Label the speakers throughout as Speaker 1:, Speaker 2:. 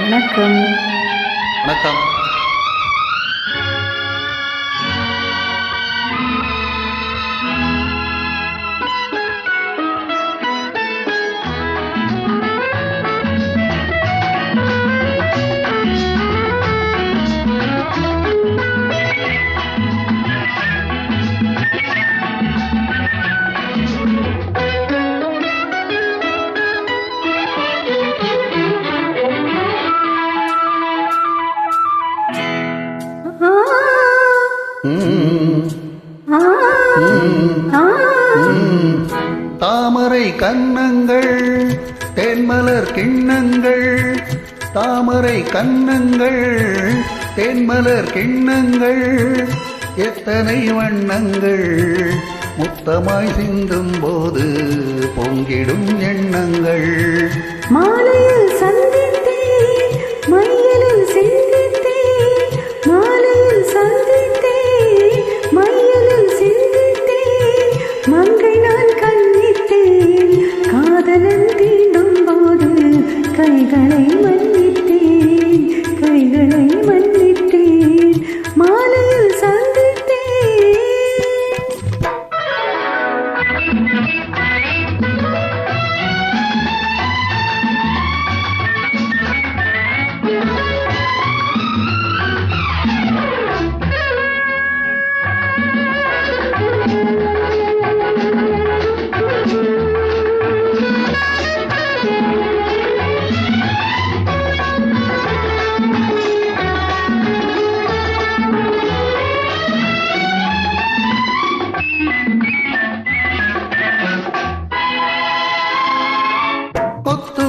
Speaker 1: வணக்கம்.
Speaker 2: வணக்கம். தாமரை கன்னங்கள் தேன்மலர் கிண்ணங்கள், தாமரை கன்னங்கள் தேன்மலர் கிண்ணங்கள், எத்தனை வண்ணங்கள் முத்தமாய் சிந்தும் போது பொங்கிடும் எண்ணங்கள்.
Speaker 1: மாலையில் சந்தித்தே மையலில் சிந்தித்தே, மாலையில் சந்தித்தே மையலில் சிந்தித்தே, மங்கை நான் கண்ணித்தேன் காதலன் தீண்டும் போது கைகளை மன்னித்தேன், கைகளை மன்னித்தேன், மாலையில் சந்தித்தேன்.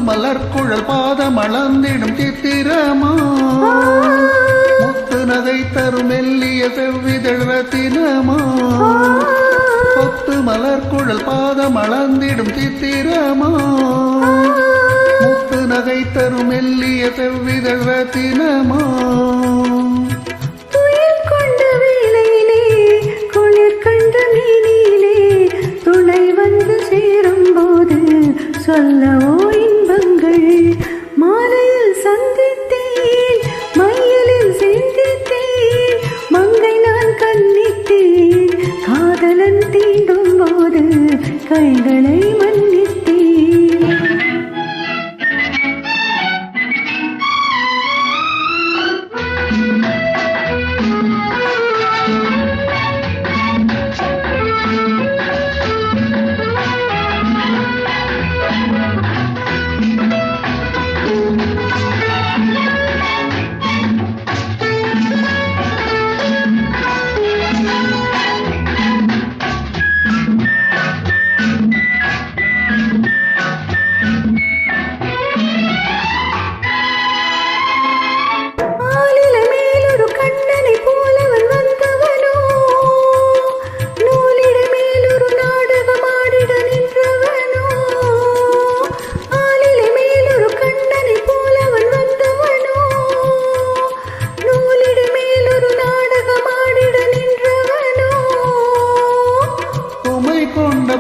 Speaker 2: மலர் குழல் பாதம் அளந்திடும் சித்திரமா, முத்து நகை தரும் மெல்லிய செவ்விதழ் ரத்தினமா. கொத்து மலர் குழல் பாதம் அளந்திடும் சித்திரமா, முத்து நகை தரும் மெல்லிய செவ்விதழ் ரத்தினமா.
Speaker 1: துயில் கொண்ட வேளையிலே குளிர் கண்ட நீனிலே துணை வந்து சேரும் போது சொல்லவோ இன்பங்கள். மாலையில் சந்தித்தேன் மையலில் சிந்தித்தேன், மங்கை நான் கண்ணித்தேன் காதலன் தீண்டும் போது கைகளை மன்னித்தேன்.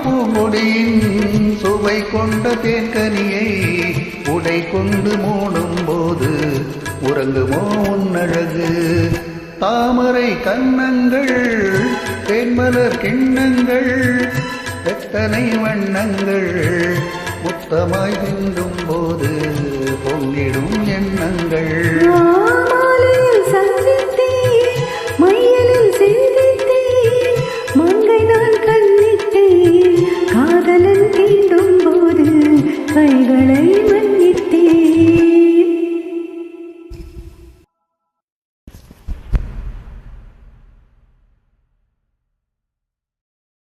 Speaker 2: பூங்கொடியின் சுவை கொண்ட தேன்கனியை உடை கொண்டு மூடும் போது உறங்குமோ உன்னழகு. தாமரை கன்னங்கள் தேன்மலர் கிண்ணங்கள், எத்தனை வண்ணங்கள் முத்தமாய் சிந்தும் போது பொங்கிடும் எண்ணங்கள்.
Speaker 1: மையலில் சிந்தித்தேன் மங்கை நான் கண்ணித்தேன் காதலன் தீண்டும் போது கைகளை